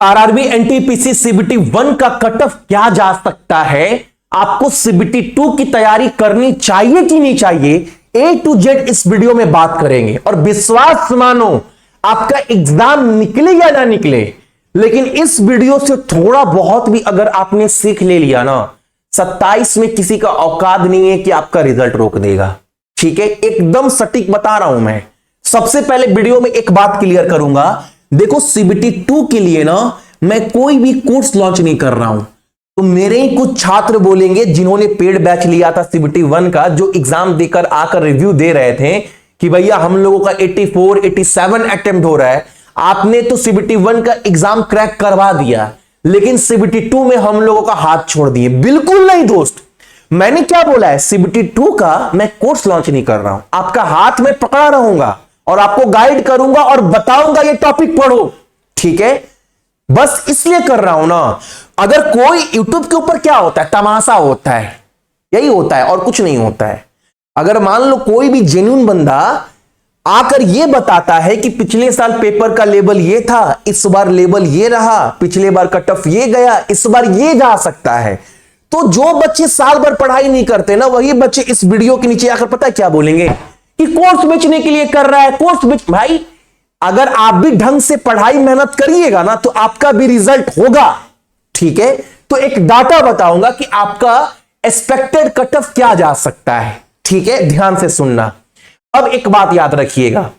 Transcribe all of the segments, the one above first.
RRB NTPC CBT 1 का cut off क्या जा सकता है, आपको सीबीटी 2 की तैयारी करनी चाहिए कि नहीं चाहिए, ए टू जेड इस वीडियो में बात करेंगे। और विश्वास मानो आपका एग्जाम निकले या ना निकले, लेकिन इस वीडियो से थोड़ा बहुत भी अगर आपने सीख ले लिया ना, 27 में किसी का औकात नहीं है कि आपका रिजल्ट रोक देगा। ठीक है, एकदम सटीक बता रहा हूं मैं। सबसे पहले वीडियो में एक बात क्लियर करूंगा, देखो सीबीटी 2 के लिए ना मैं कोई भी कोर्स लॉन्च नहीं कर रहा हूं। तो मेरे ही कुछ छात्र बोलेंगे जिन्होंने पेड बैच लिया था सीबीटी 1 का, जो एग्जाम देकर आकर रिव्यू दे रहे थे कि भैया हम लोगों का 84 87 अटेम्प्ट हो रहा है, आपने तो सीबीटी 1 का एग्जाम क्रैक करवा दिया लेकिन सीबीटी 2 में हम लोगों का हाथ छोड़ दिए। बिल्कुल नहीं दोस्त, मैंने क्या बोला है, सीबीटी 2 का मैं कोर्स लॉन्च नहीं कर रहा हूं, आपका हाथ में पकड़ा रहूंगा और आपको गाइड करूंगा और बताऊंगा ये टॉपिक पढ़ो। ठीक है, बस इसलिए कर रहा हूं ना। अगर कोई यूट्यूब के ऊपर क्या होता है, तमाशा होता है, यही होता है और कुछ नहीं होता है। अगर मान लो कोई भी जेन्युइन बंदा आकर ये बताता है कि पिछले साल पेपर का लेवल ये था, इस बार लेवल ये रहा, पिछले बार कट ऑफ ये गया, इस बार ये जा सकता है, तो जो बच्चे साल भर पढ़ाई नहीं करते ना, वही बच्चे इस वीडियो के नीचे आकर पता है क्या बोलेंगे कि कोर्स बेचने के लिए कर रहा है, कोर्स बेच। भाई अगर आप भी ढंग से पढ़ाई मेहनत करिएगा ना तो आपका भी रिजल्ट होगा। ठीक है, तो एक डाटा बताऊंगा कि आपका एक्सपेक्टेड कट ऑफ क्या जा सकता है। ठीक है, ध्यान से सुनना। अब एक बात याद रखिएगा,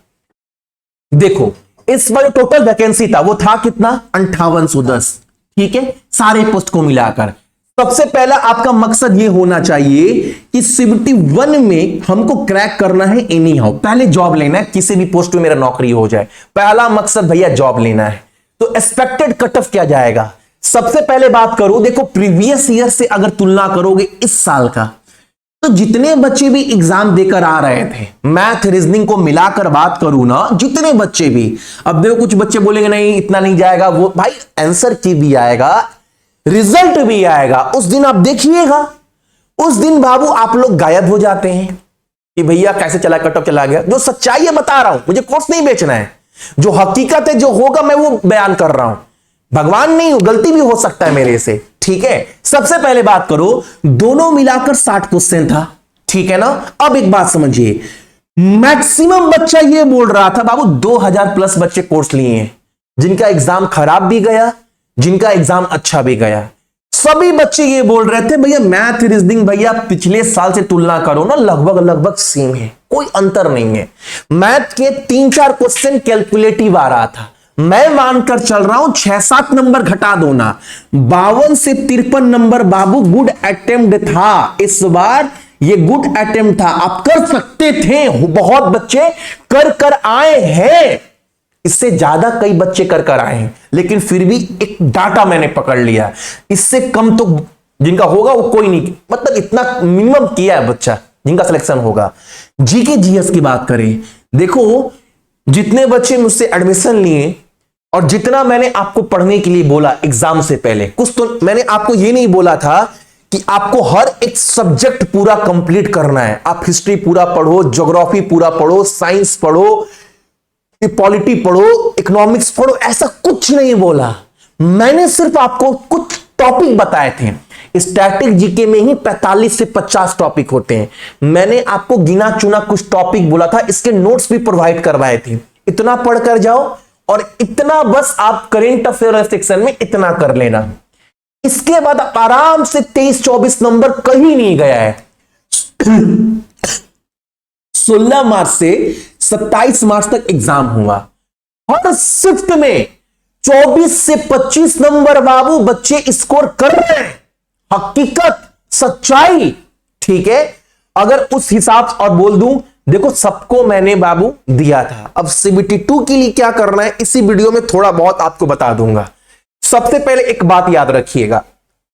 देखो इस बार टोटल वैकेंसी था वो था कितना, 5810। ठीक है, सारे पोस्ट को मिलाकर सबसे पहला आपका मकसद ये होना चाहिए कि सीबीटी 1 में हमको क्रैक करना है एनी हाउ, पहले जॉब लेना है, किसी भी पोस्ट में मेरा नौकरी हो जाए, पहला मकसद भैया जॉब लेना है। तो एक्सपेक्टेड कट ऑफ क्या जाएगा, सबसे पहले बात करूं, देखो प्रीवियस ईयर से अगर तुलना करोगे इस साल का, तो जितने बच्चे भी एग्जाम देकर आ रहे थे, मैथ रीजनिंग को मिलाकर बात करूं ना, जितने बच्चे भी, अब देखो कुछ बच्चे बोलेंगे नहीं इतना नहीं जाएगा, वो भाई आंसर की भी आएगा, रिजल्ट भी आएगा, उस दिन आप देखिएगा, उस दिन बाबू आप लोग गायब हो जाते हैं कि भैया कैसे चला, कट ऑफ चला गया। जो सच्चाई है बता रहा हूं, मुझे कोर्स नहीं बेचना है, जो हकीकत है जो होगा मैं वो बयान कर रहा हूं, भगवान नहीं हूं, गलती भी हो सकता है मेरे से। ठीक है, सबसे पहले बात करो, दोनों मिलाकर 60 क्वेश्चन था। ठीक है ना, अब एक बात समझिए, मैक्सिमम बच्चा ये बोल रहा था बाबू 2000 प्लस बच्चे कोर्स लिए हैं, जिनका एग्जाम खराब भी गया, जिनका एग्जाम अच्छा भी गया। सभी बच्चे ये बोल रहे थे भैया मैथ रीजनिंग भैया पिछले साल से तुलना करो ना, लगभग सेम है, कोई अंतर नहीं है। मैथ के 3-4 क्वेश्चन कैलकुलेटिव आ रहा था, मैं मानकर चल रहा हूं 6-7 नंबर घटा दो ना, 52 से 53 नंबर बाबू गुड अटेम्प्ट था। इस बार ये गुड अटेम्प्ट था, आप कर सकते थे, बहुत बच्चे कर आए हैं, इससे ज्यादा कई बच्चे कर आए हैं, लेकिन फिर भी एक डाटा मैंने पकड़ लिया, इससे कम तो जिनका होगा वो कोई नहीं, मतलब इतना मिनिमम किया है बच्चा जिनका सिलेक्शन होगा। जीके जीएस की बात करें, देखो जितने बच्चे मुझसे एडमिशन लिए और जितना मैंने आपको पढ़ने के लिए बोला एग्जाम से पहले, कुछ तो मैंने आपको ये नहीं बोला था कि आपको हर एक सब्जेक्ट पूरा कंप्लीट करना है, आप हिस्ट्री पूरा पढ़ो, ज्योग्राफी पूरा पढ़ो, साइंस पढ़ो, पॉलिटी पढ़ो, इकोनॉमिक्स पढ़ो, ऐसा कुछ नहीं बोला। मैंने सिर्फ आपको कुछ टॉपिक बताए थे। स्टैटिक जीके में ही 45 से 50 टॉपिक होते हैं, मैंने आपको गिना चुना कुछ टॉपिक बोला था, इसके नोट्स भी प्रोवाइड करवाए थे। इतना पढ़कर जाओ और इतना बस आप करेंट अफेयर सेक्शन में इतना कर लेना, इसके बाद आराम से 23-24 नंबर कहीं नहीं गया है। 16 मार्च से 27 मार्च तक एग्जाम हुआ, हर शिफ्ट में 24 से 25 नंबर बाबू बच्चे स्कोर कर रहे हैं, हकीकत सच्चाई। ठीक है, अगर उस हिसाब से और बोल दूं, देखो सबको मैंने बाबू दिया था, अब सीबीटी 2 के लिए क्या करना है इसी वीडियो में थोड़ा बहुत आपको बता दूंगा। सबसे पहले एक बात याद रखिएगा,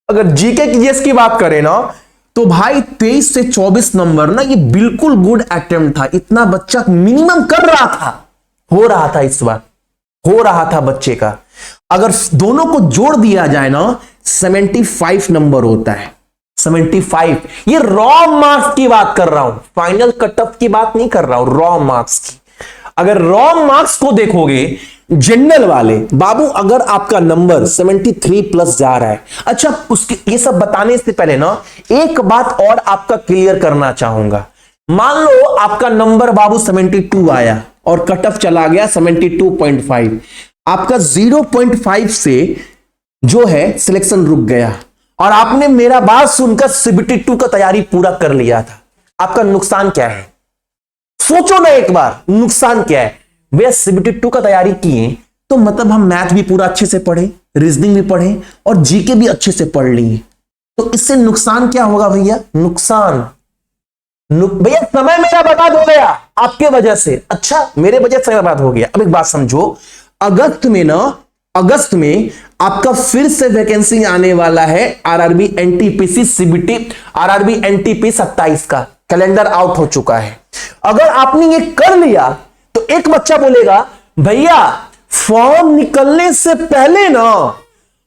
अगर जीके की जीएस की बात करें ना, तो भाई 23 से 24 नंबर ना ये बिल्कुल गुड अटेम्प्ट था, इतना बच्चा मिनिमम कर रहा था, हो रहा था, इस बार हो रहा था बच्चे का। अगर दोनों को जोड़ दिया जाए ना 75 नंबर होता है, 75। ये रॉ मार्क्स की बात कर रहा हूं, फाइनल कट ऑफ की बात नहीं कर रहा हूं, रॉ मार्क्स की। अगर रॉ मार्क्स को देखोगे जनरल वाले बाबू, अगर आपका नंबर 73 प्लस जा रहा है, अच्छा उसके ये सब बताने से पहले ना एक बात और आपका क्लियर करना चाहूंगा। मान लो आपका नंबर बाबू 72 आया और कट ऑफ चला गया 72.5, आपका 0.5 से जो है सिलेक्शन रुक गया और आपने मेरा बात सुनकर सीबीटी 2 का तैयारी पूरा कर लिया था, आपका नुकसान क्या है? सोचो ना एक बार, नुकसान क्या है भैया? सीबीटी 2 का तैयारी किए तो मतलब हम मैथ भी पूरा अच्छे से पढ़े, रीजनिंग भी पढ़े और जीके भी अच्छे से पढ़ लिए, तो इससे नुकसान क्या होगा भैया? नुकसान भैया समय मेरा बर्बाद हो गया आपके वजह से। अच्छा मेरे वजह से बर्बाद हो गया। अब एक बात समझो, अगस्त में आपका फिर से वैकेंसी आने वाला है RRB NTPC CBT RRB NTP 27 का कैलेंडर आउट हो चुका है। अगर आपने ये कर लिया तो एक बच्चा बोलेगा भैया फॉर्म निकलने से पहले ना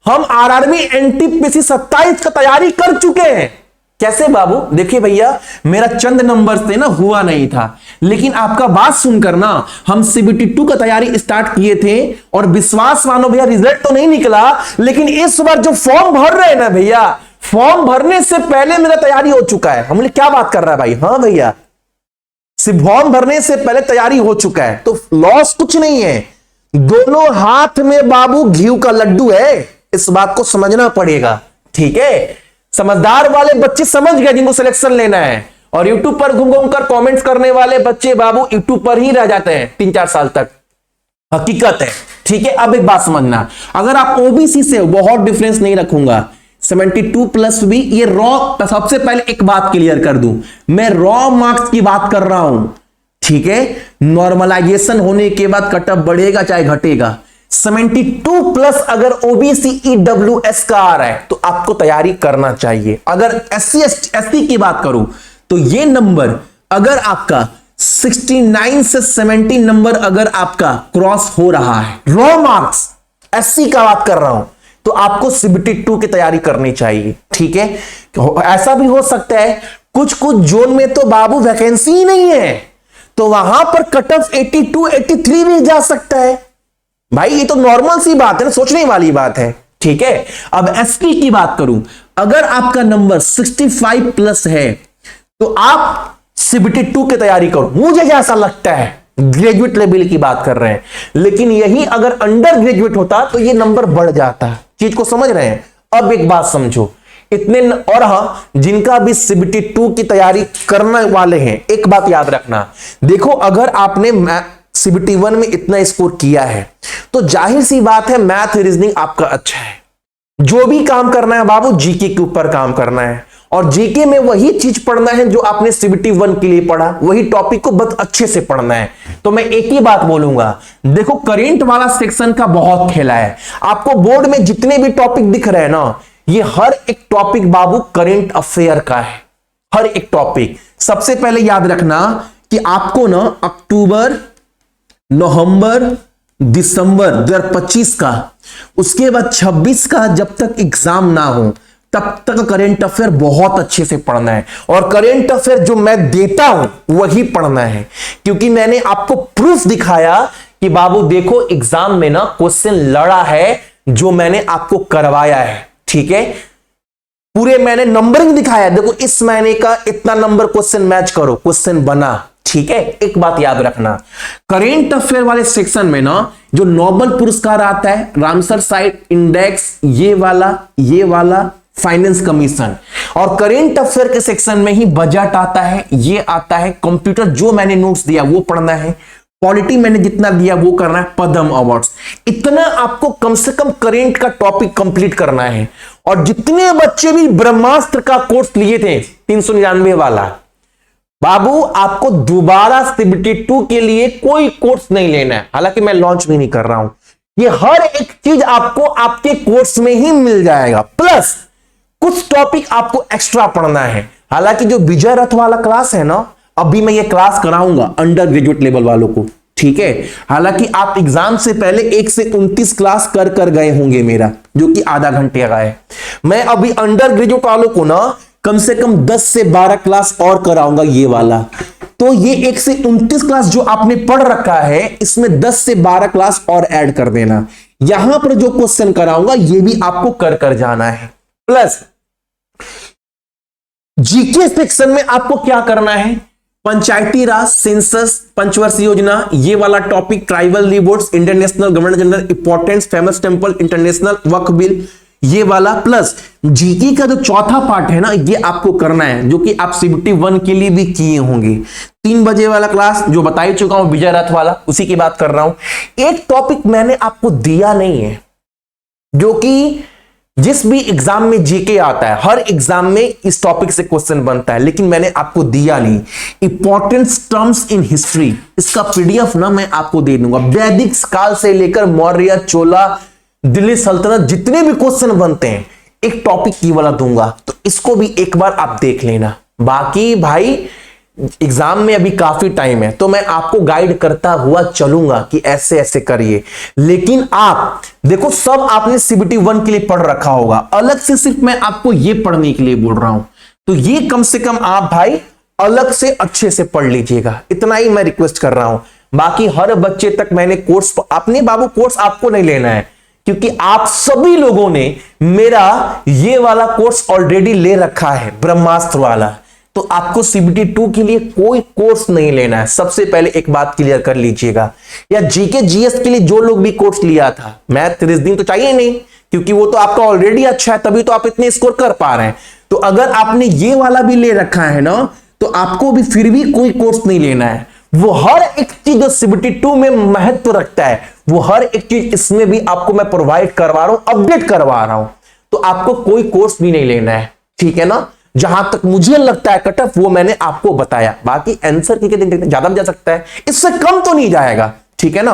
हम आरआरबी एनटीपीसी 27 का तैयारी कर चुके हैं। कैसे बाबू? देखिए भैया मेरा चंद नंबर से ना हुआ नहीं था, लेकिन आपका बात सुनकर ना हम सीबीटी 2 का तैयारी स्टार्ट किए थे और विश्वास मानो भैया रिजल्ट तो नहीं निकला, लेकिन इस बार जो फॉर्म भर रहे हैं ना भैया, फॉर्म भरने से पहले मेरा तैयारी हो चुका है। हम क्या बात कर रहा है भाई? हाँ भैया फॉर्म भरने से पहले तैयारी हो चुका है, तो लॉस कुछ नहीं है। दोनों हाथ में बाबू घी का लड्डू है, इस बात को समझना पड़ेगा, ठीक है? समझदार वाले बच्चे समझ गए जिनको सिलेक्शन लेना है, और यूट्यूब पर घूम घूम कर कॉमेंट्स करने वाले बच्चे बाबू यूट्यूब पर ही रह जाते हैं 3-4 साल तक, हकीकत है, ठीक है? अब एक बात समझना, अगर आप ओबीसी से, बहुत डिफरेंस नहीं रखूंगा, 72 प्लस भी ये रॉ, सबसे पहले एक बात क्लियर कर दूं, मैं रॉ मार्क्स की बात कर रहा हूं, ठीक है? नॉर्मलाइजेशन होने के बाद कट ऑफ बढ़ेगा चाहे घटेगा। 72 प्लस अगर ओबीसी ईडब्ल्यूएस का आ रहा है तो आपको तैयारी करना चाहिए। अगर एससी एसटी की बात करूं तो ये नंबर अगर आपका 69 से 70 नंबर अगर आपका क्रॉस हो रहा है, रॉ मार्क्स एससी का बात कर रहा हूं, तो आपको सीबीटी 2 की तैयारी करनी चाहिए, ठीक है? ऐसा भी हो सकता है कुछ जोन में तो बाबू वैकेंसी ही नहीं है, तो वहां पर कट ऑफ 82 83 भी जा सकता है भाई, ये तो नॉर्मल सी बात है ना, सोचने वाली बात है, ठीक है? अब एसटी की बात करूं, अगर आपका नंबर 65 प्लस है तो आप सीबीटी 2 की तैयारी करो। मुझे जैसा लगता है ग्रेजुएट लेवल की बात कर रहे हैं, लेकिन यही अगर अंडर ग्रेजुएट होता तो ये नंबर बढ़ जाता। चीज को समझ रहे हैं? अब एक बात समझो, इतने और हां जिनका भी सीबीटी 2 की तैयारी करने वाले हैं, एक बात याद रखना, देखो अगर आपने सीबीटी 1 में इतना स्कोर किया है तो जाहिर सी बात है मैथ रीजनिंग आपका अच्छा है। जो भी काम करना है बाबू जीके के ऊपर काम करना है, और जीके में वही चीज पढ़ना है जो आपने सीबीटी 1 के लिए पढ़ा, वही टॉपिक को बहुत अच्छे से पढ़ना है। तो मैं एक ही बात बोलूंगा, देखो करेंट वाला सेक्शन का बहुत खेला है, आपको बोर्ड में जितने भी टॉपिक दिख रहे हैं ना, ये हर एक टॉपिक बाबू करेंट अफेयर का है, हर एक टॉपिक। सबसे पहले याद रखना कि आपको ना अक्टूबर, नवंबर, दिसंबर 2025 का, उसके बाद 26 का जब तक एग्जाम ना हो तब तक करेंट अफेयर बहुत अच्छे से पढ़ना है, और करेंट अफेयर जो मैं देता हूं वही पढ़ना है, क्योंकि मैंने आपको प्रूफ दिखाया कि बाबू देखो एग्जाम में ना क्वेश्चन लड़ा है जो मैंने आपको करवाया है, ठीक है? पूरे मैंने नंबरिंग दिखाया, देखो इस महीने का इतना नंबर क्वेश्चन मैच करो, क्वेश्चन बना, ठीक है? एक बात याद रखना, करेंट अफेयर वाले सेक्शन में ना जो नोबेल पुरस्कार आता है, रामसर साइट इंडेक्स, ये वाला फाइनेंस कमीशन, और करेंट अफेयर के सेक्शन में ही बजट आता है, ये आता है, कंप्यूटर जो मैंने नोट्स दिया वो पढ़ना है, पॉलिटी मैंने जितना दिया वो करना है, पद्म अवार्ड्स, इतना आपको कम से कम करेंट का टॉपिक कंप्लीट करना है। और जितने बच्चे भी ब्रह्मास्त्र का कोर्स लिए थे 399 वाला, बाबू आपको दोबारा सीबीटी 2 के लिए कोई कोर्स नहीं लेना है, हालांकि मैं लॉन्च भी नहीं कर रहा हूं, ये हर एक चीज आपको आपके कोर्स में ही मिल जाएगा, प्लस कुछ टॉपिक आपको एक्स्ट्रा पढ़ना है। हालांकि जो विजय रथ वाला क्लास है ना, अभी मैं ये क्लास कराऊंगा अंडर ग्रेजुएट लेवल वालों को, ठीक है? हालांकि आप एग्जाम से पहले 1 से 29 क्लास कर गए होंगे मेरा, जो कि आधा घंटे का है। मैं अभी अंडर ग्रेजुएट वालों को ना कम से कम 10 से 12 क्लास और कराऊंगा ये वाला। तो ये 1 से 29 क्लास जो आपने पढ़ रखा है, इसमें 10 से 12 क्लास और ऐड कर देना। यहां पर जो क्वेश्चन कराऊंगा ये भी आपको कर जाना है। प्लस जीके सेक्शन में आपको क्या करना है, पंचायती राज, सेंसस, पंचवर्षीय योजना, ये वाला topic, tribal revolts, international governor general importance, famous temple, international Waqf bill, ये वाला। प्लस जीके का जो चौथा पार्ट है ना, ये आपको करना है, जो कि आप सीबीटी 1 के लिए भी किए होंगे। 3 बजे वाला क्लास जो बता ही चुका हूं, विजय रथ वाला, उसी की बात कर रहा हूं। एक टॉपिक मैंने आपको दिया नहीं है, जो कि जिस भी एग्जाम में जीके आता है, हर एग्जाम में इस टॉपिक से क्वेश्चन बनता है, लेकिन मैंने आपको दिया नहीं। इंपॉर्टेंट टर्म्स इन हिस्ट्री, इसका पीडीएफ ना मैं आपको दे दूंगा। वैदिक काल से लेकर मौर्य, चोला, दिल्ली सल्तनत, जितने भी क्वेश्चन बनते हैं एक टॉपिक की वाला दूंगा, तो इसको भी एक बार आप देख लेना। बाकी भाई एग्जाम में अभी काफी टाइम है, तो मैं आपको गाइड करता हुआ चलूंगा कि ऐसे ऐसे करिए। लेकिन आप देखो, सब आपने सीबीटी 1 के लिए पढ़ रखा होगा, अलग से सिर्फ मैं आपको ये पढ़ने के लिए बोल रहा हूं, तो ये कम से कम आप भाई अलग से अच्छे से पढ़ लीजिएगा, इतना ही मैं रिक्वेस्ट कर रहा हूं। बाकी हर बच्चे तक मैंने कोर्स, अपने बाबू कोर्स आपको नहीं लेना है, क्योंकि आप सभी लोगों ने मेरा ये वाला कोर्स ऑलरेडी ले रखा है, ब्रह्मास्त्र वाला। तो आपको सीबीटी 2 के लिए कोई कोर्स नहीं लेना है। सबसे पहले एक बात क्लियर कर लीजिएगा, या जीके जीएस के लिए जो लोग भी कोर्स लिया था, मैथ रीजनिंग तो चाहिए नहीं, क्योंकि वो तो आपका ऑलरेडी अच्छा है, तभी तो आप इतने स्कोर कर पा रहे हैं। तो अगर आपने ये वाला भी ले रखा है ना, तो आपको भी फिर भी कोई कोर्स नहीं लेना है। वो हर एक चीज जो सीबीटी 2 में महत्व रखता है, वो हर एक चीज इसमें भी आपको मैं प्रोवाइड करवा रहा हूं, अपडेट करवा रहा हूं। तो आपको कोई कोर्स भी नहीं लेना है, ठीक है ना। जहां तक मुझे लगता है कट ऑफ, वो मैंने आपको बताया। बाकी आंसर की ज्यादा भी जा सकता है, इससे कम तो नहीं जाएगा, ठीक है ना।